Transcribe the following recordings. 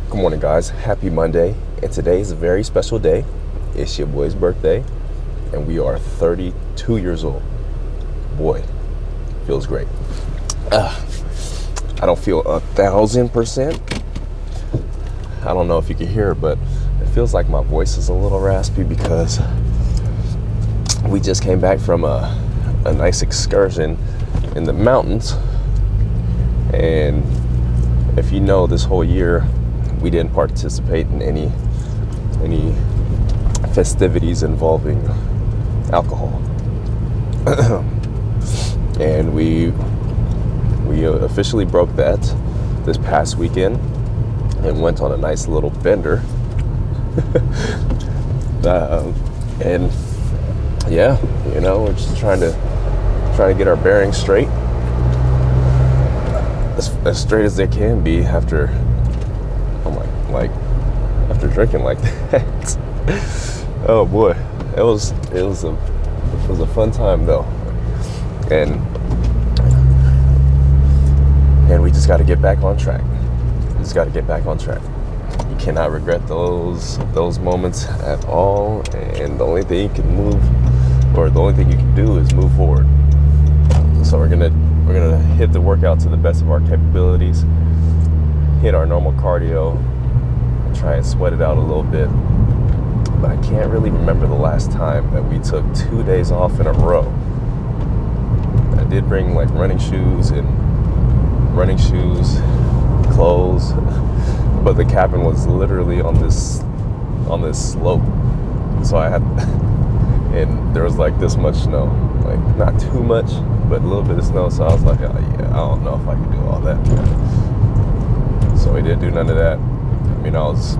Good morning, guys. Happy Monday. And today is a very special day. It's your boy's birthday, and we are 32 years old. Boy, feels great. I don't feel 1,000%. I don't know if you can hear it, but it feels like my voice is a little raspy because we just came back from a nice excursion in the mountains. And if you know, this whole year, we didn't participate in any festivities involving alcohol. And we officially broke that this past weekend and went on a nice little bender. And yeah, we're just trying to get our bearings straight, as straight as they can be after after drinking like that. Oh boy, it was a fun time though, and we just got to get back on track. You cannot regret those moments at all, and the only thing you can do is move forward. So we're gonna hit the workout to the best of our capabilities, hit our normal cardio, try and sweat it out a little bit. But I can't really remember the last time that we took 2 days off in a row. I did bring like running shoes, clothes, but the cabin was literally on this slope. So I had, and there was like this much snow, like not too much, but a little bit of snow. So I was like, oh, yeah, I don't know if I can do all that. So we didn't do none of that. I mean, I was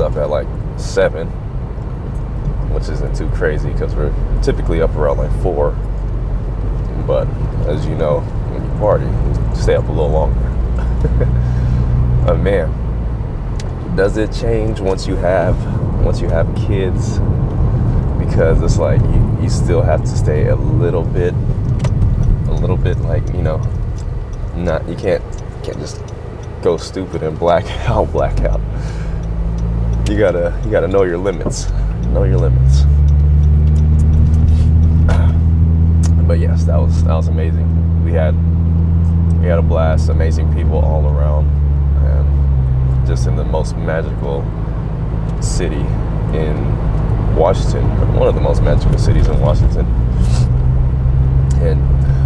up at like 7, which isn't too crazy because we're typically up around like 4. But as you know, when you party, you stay up a little longer. Oh man, does it change once you have kids? Because it's like you still have to stay a little bit like, not, you can't just go stupid and black out. You gotta know your limits. But yes, that was amazing. We had a blast. Amazing people all around, and just in the most magical city in Washington, one of the most magical cities in Washington. And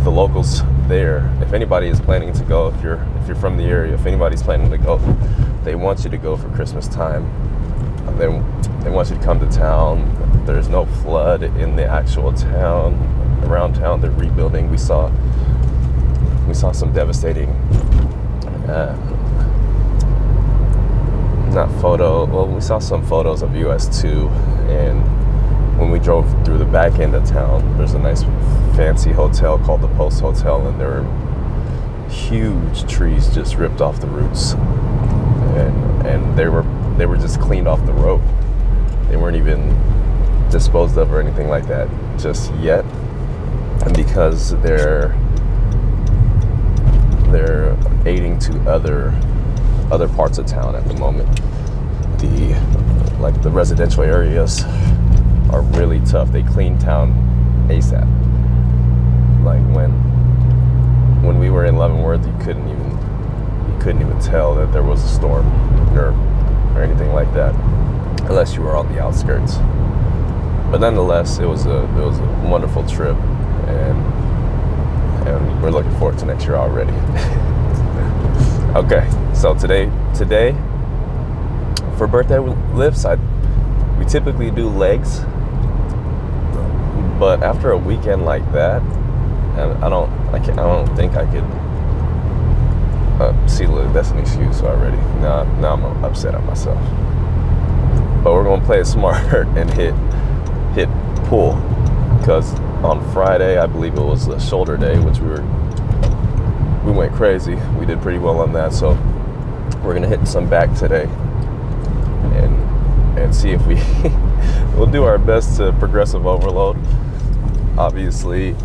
the locals there, if anybody is planning to go, if you're from the area, if anybody's planning to go, they want you to go for Christmas time. They want you to come to town. There's no flood in the actual town. Around town, they're rebuilding. We saw some devastating we saw some photos of US 2, and when we drove through the back end of town, there's a nice fancy hotel called the Post Hotel, and there were huge trees just ripped off the roots, and they were just cleaned off the road. They weren't even disposed of or anything like that just yet, and because they're aiding to other parts of town at the moment. The residential areas are really tough. They clean town ASAP. Like when we were in Leavenworth, you couldn't even tell that there was a storm or anything like that, unless you were on the outskirts. But nonetheless, it was a wonderful trip, and we're looking forward to next year already. Okay, so today for birthday lifts, we typically do legs, but after a weekend like that, and I don't think I could see that's an excuse already. Now I'm upset at myself. But we're gonna play it smart and hit pull, because on Friday, I believe it was a shoulder day, which we went crazy. We did pretty well on that, so we're gonna hit some back today and see if we'll do our best to progressive overload. Obviously,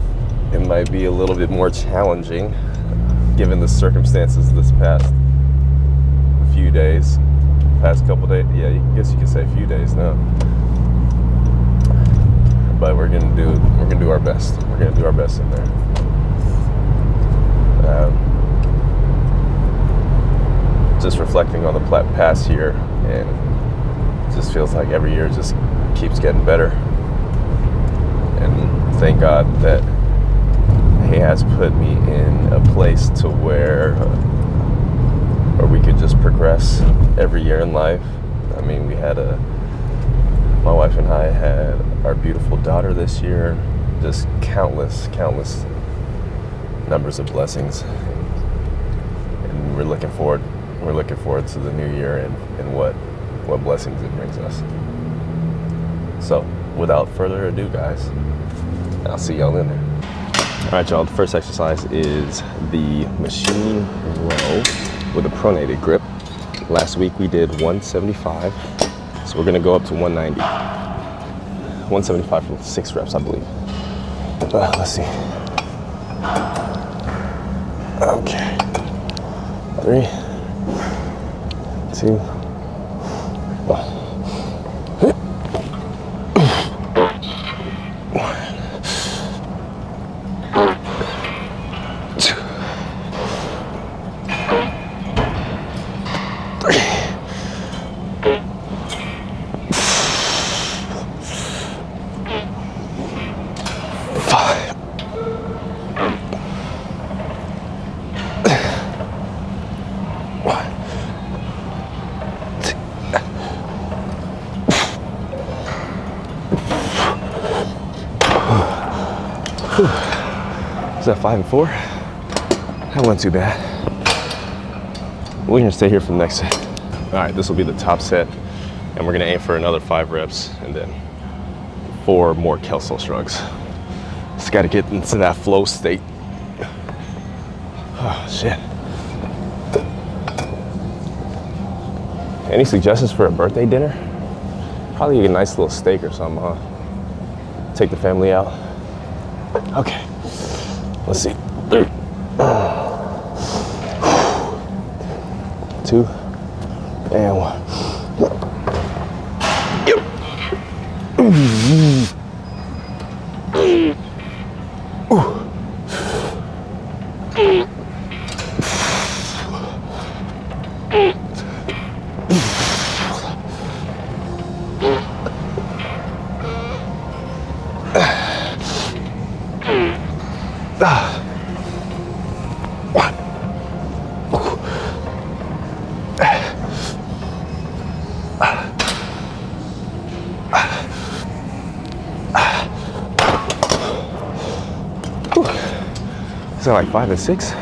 it might be a little bit more challenging given the circumstances this past past couple days. Yeah, I guess you could say a few days now. But we're gonna do our best. We're gonna do our best in there. Just reflecting on the past year, and it just feels like every year just keeps getting better. And thank God that He has put me in a place to where we could just progress every year in life. I mean, my wife and I had our beautiful daughter this year. Just countless numbers of blessings, and we're looking forward to the new year and what blessings it brings us. So without further ado, guys, I'll see y'all in there. All right, y'all, the first exercise is the machine row with a pronated grip. Last week we did 175, so we're gonna go up to 190. 175 for 6 reps, I believe. Let's see. Okay. 3, 2, 1. Is that 5 and 4? That wasn't too bad. We're gonna stay here for the next set. All right, this will be the top set, and we're gonna aim for another 5 reps and then 4 more Kelso shrugs. Just gotta get into that flow state. Oh, shit. Any suggestions for a birthday dinner? Probably a nice little steak or something, huh? Take the family out. Okay, let's see. 3, 2, and 1. Is that like 5 and 6? I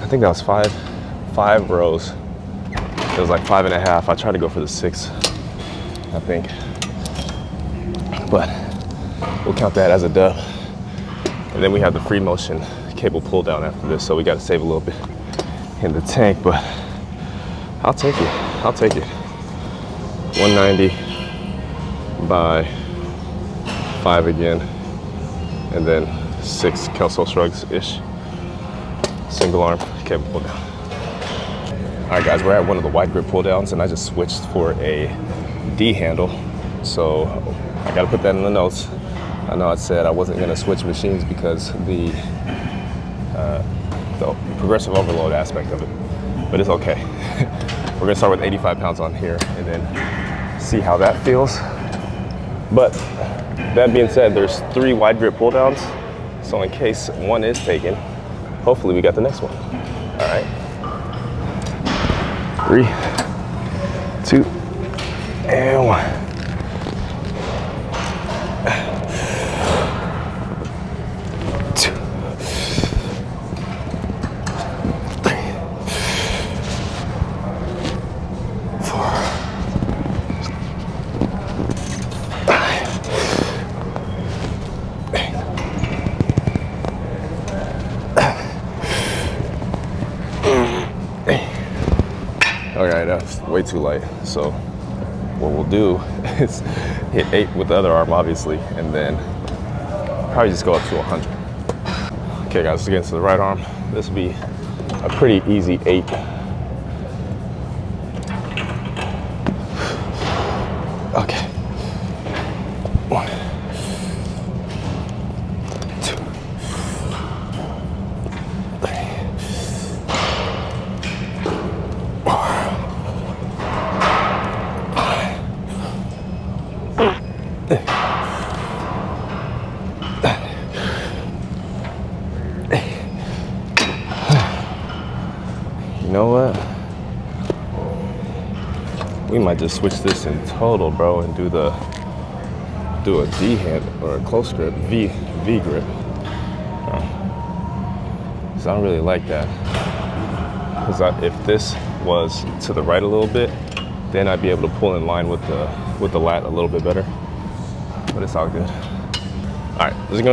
think that was 5 rows. It was like 5.5. I tried to go for the 6, I think. But we'll count that as a dub. And then we have the free motion cable pull down after this, so we got to save a little bit in the tank, but I'll take it. 190 by 5 again, and then 6 Kelso shrugs-ish. Single arm cable pull down. All right, guys, we're at one of the wide grip pull downs, and I just switched for a D handle, so I got to put that in the notes. I know I said I wasn't going to switch machines because the progressive overload aspect of it, but it's okay. We're going to start with 85 pounds on here and then see how that feels. But that being said, there's 3 wide grip pull downs, so in case one is taken, hopefully we got the next one. All right. 3, 2, and 1. Okay, that's way too light. So what we'll do is hit 8 with the other arm, obviously, and then probably just go up to 100. Okay, guys, let's get into the right arm. This will be a pretty easy 8. Okay. 1, 2, 3, 4, 5. You know what? We might just switch this in total, bro, and do a D hand or a close grip, V grip. So I don't really like that. Because if this was to the right a little bit, then I'd be able to pull in line with the lat a little bit better. But it's all good. All right, this is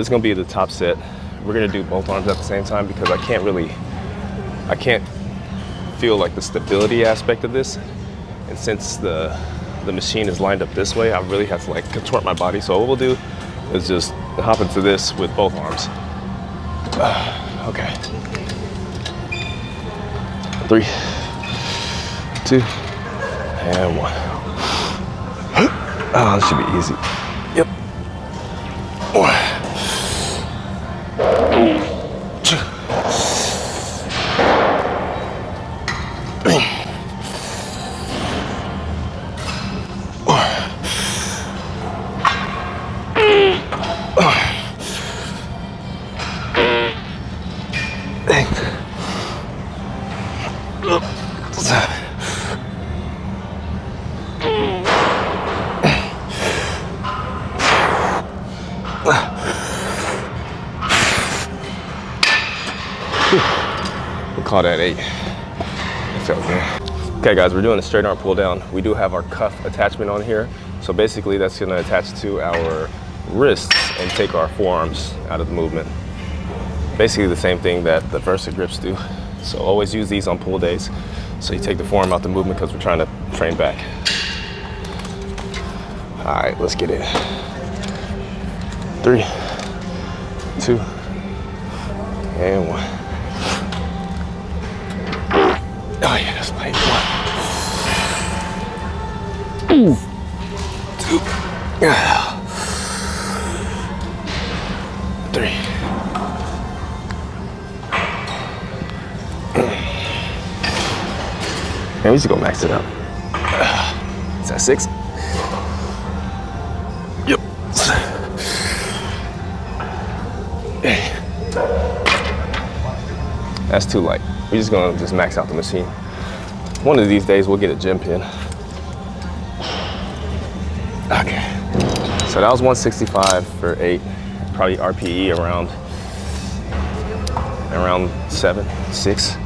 gonna be the top set. We're gonna do both arms at the same time because I can't feel like the stability aspect of this. And since the machine is lined up this way, I really have to like contort my body. So what we'll do is just hop into this with both arms. Okay. 3, 2, and 1. Oh, this should be easy. Yep. 1, 2, 3. We'll call that 8. It felt good. Okay guys, we're doing a straight arm pull down. We do have our cuff attachment on here. So basically that's gonna attach to our wrists and take our forearms out of the movement. Basically the same thing that the Versa grips do. So always use these on pull days. So you take the forearm out the movement because we're trying to train back. All right, let's get it. 3, 2, and 1. Oh yeah, that's light. 1, 2, 3. Man, we should go max it out. Is that 6? Yep. That's too light. We're just gonna max out the machine. One of these days we'll get a gym pin. Okay. So that was 165 for 8. Probably RPE around 7, 6,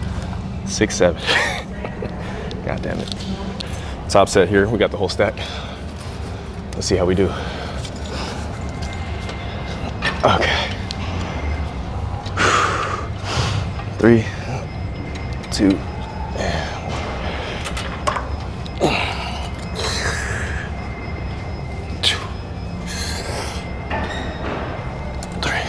7. God damn it. Top set here, we got the whole stack. Let's see how we do. Okay. 3, 2, and 1. 2, 3.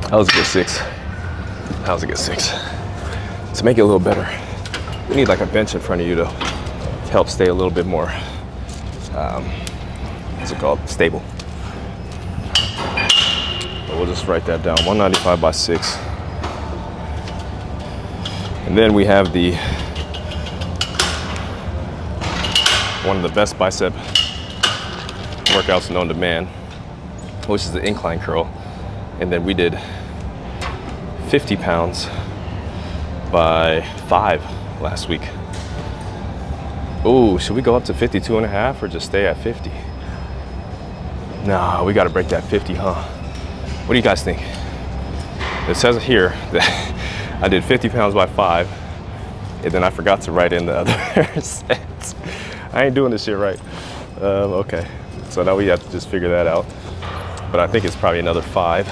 That was a good 6. That was a good 6. To make it a little better, we need like a bench in front of you to help stay a little bit more, what's it called, stable. But we'll just write that down, 195 by 6. And then we have one of the best bicep workouts known to man, which is the incline curl. And then we did 50 pounds by 5 last week. Ooh, should we go up to 52.5 or just stay at 50? Nah, we gotta break that 50, huh? What do you guys think? It says here that I did 50 pounds by 5, and then I forgot to write in the other sets. I ain't doing this shit right. Okay, so now we have to just figure that out. But I think it's probably another 5.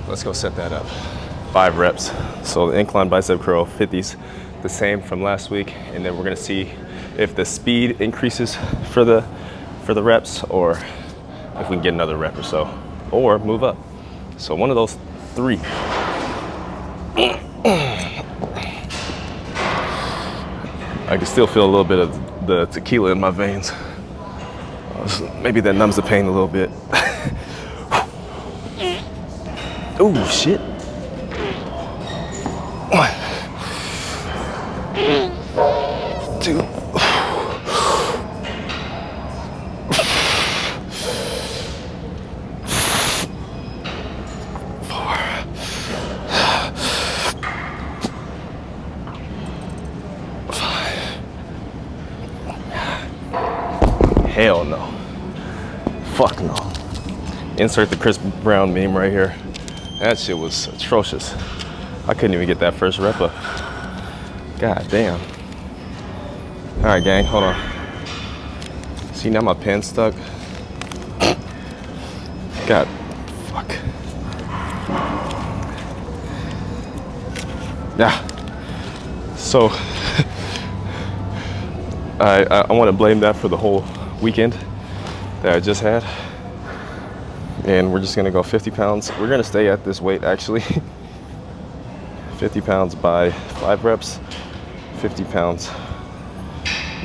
Let's go set that up. 5 reps. So the incline bicep curl 50s, the same from last week. And then we're gonna see if the speed increases for the reps, or if we can get another rep or so, or move up. So one of those three. I can still feel a little bit of the tequila in my veins. Maybe that numbs the pain a little bit. Oh shit. 1, 2. 4. 5. Hell no. Fuck no. Insert the Chris Brown meme right here. That shit was atrocious. I couldn't even get that first rep up. God damn. All right, gang, hold on. See, now my pen's stuck. God, fuck. Yeah. So, I want to blame that for the whole weekend that I just had. And we're just gonna go 50 pounds. We're gonna stay at this weight actually. 50 pounds by 5 reps, 50 pounds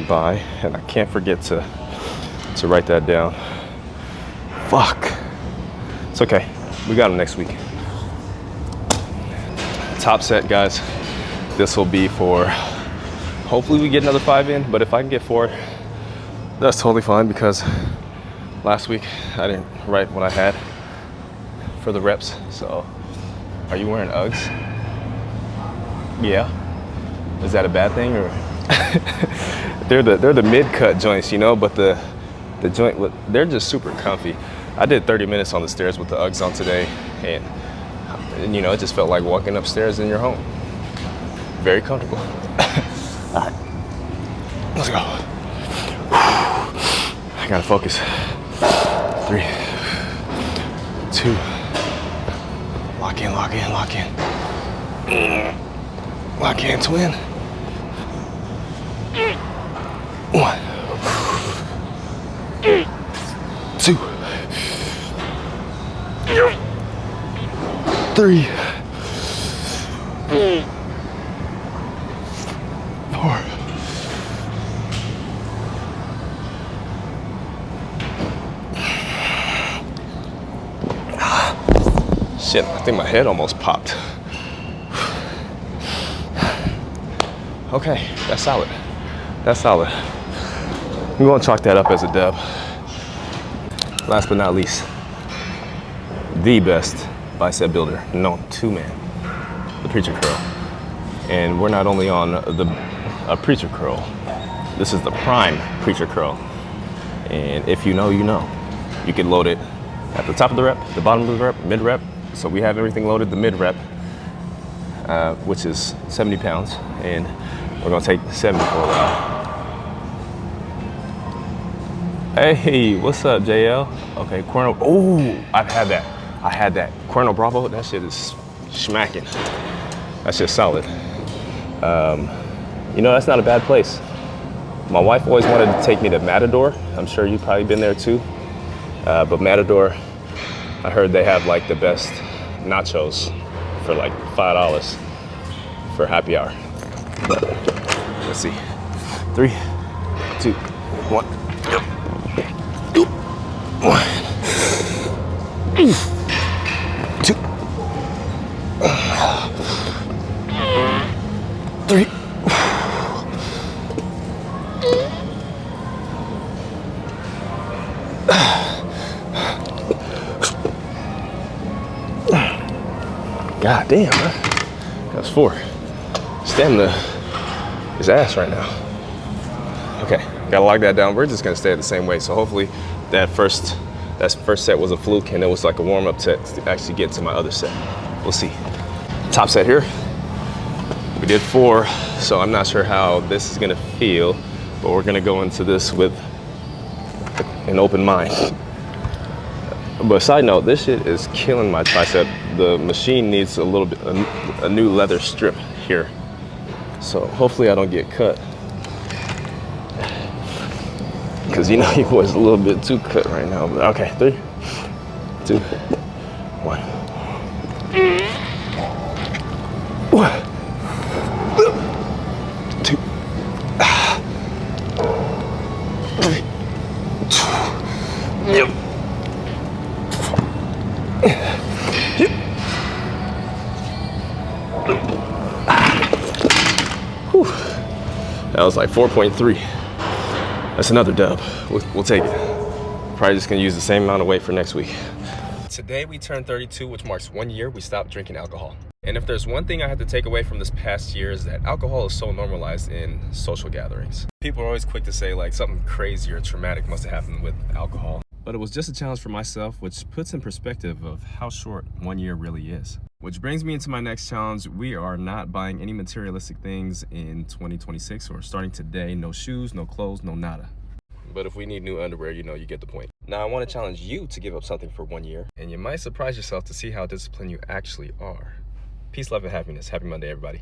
by, and I can't forget to write that down. Fuck. It's okay, we got them next week. Top set, guys. This will be for, hopefully we get another 5 in, but if I can get 4, that's totally fine, because last week I didn't write what I had for the reps. So, are you wearing Uggs? Yeah. Is that a bad thing, or? they're the mid-cut joints, you know, but the joint, they're just super comfy. I did 30 minutes on the stairs with the Uggs on today, and you know, it just felt like walking upstairs in your home. Very comfortable. All right, let's go. I gotta focus. 3, 2, lock in, lock in, lock in. Lock in, twin. 1, 2, 3, 4. Shit, I think my head almost popped. Okay, that's solid. That's solid. We're gonna chalk that up as a dub. Last but not least, the best bicep builder known to man, the preacher curl. And we're not only on a preacher curl, this is the prime preacher curl. And if you know, you know. You can load it at the top of the rep, the bottom of the rep, mid rep. So we have everything loaded, the mid rep, which is 70 pounds. And we're gonna take 70 for a while. Hey, what's up, JL? Okay, Cuerno. Oh, I've had that. I had that. Cuerno Bravo, that shit is smacking. That shit's solid. You know, that's not a bad place. My wife always wanted to take me to Matador. I'm sure you've probably been there too. But Matador, I heard they have like the best nachos for like $5 for happy hour. Let's see. 3, 2, 1. 1, 2, 3. God damn, man. That's 4. Stamina is ass right now. Okay, gotta lock that down. We're just gonna stay the same way. So hopefully that first set was a fluke and it was like a warm-up set to actually get to my other set. We'll see. Top set here. We did 4, so I'm not sure how this is gonna feel, but we're gonna go into this with an open mind. But side note, this shit is killing my tricep. The machine needs a little bit, a new leather strip here. So hopefully I don't get cut. Because you know your boy's a little bit too cut right now. But okay, 3, 2, 1. 1, 2, 3, 2. Yep. Whew. That was like 4.3. That's another dub. We'll take it. Probably just gonna use the same amount of weight for next week. Today we turned 32, which marks 1 year we stopped drinking alcohol. And if there's one thing I had to take away from this past year is that alcohol is so normalized in social gatherings. People are always quick to say like something crazy or traumatic must have happened with alcohol. But it was just a challenge for myself, which puts in perspective of how short 1 year really is. Which brings me into my next challenge. We are not buying any materialistic things in 2026 or starting today. No shoes, no clothes, no nada. But if we need new underwear, you know, you get the point. Now I want to challenge you to give up something for 1 year, and you might surprise yourself to see how disciplined you actually are. Peace, love, and happiness. Happy Monday, everybody.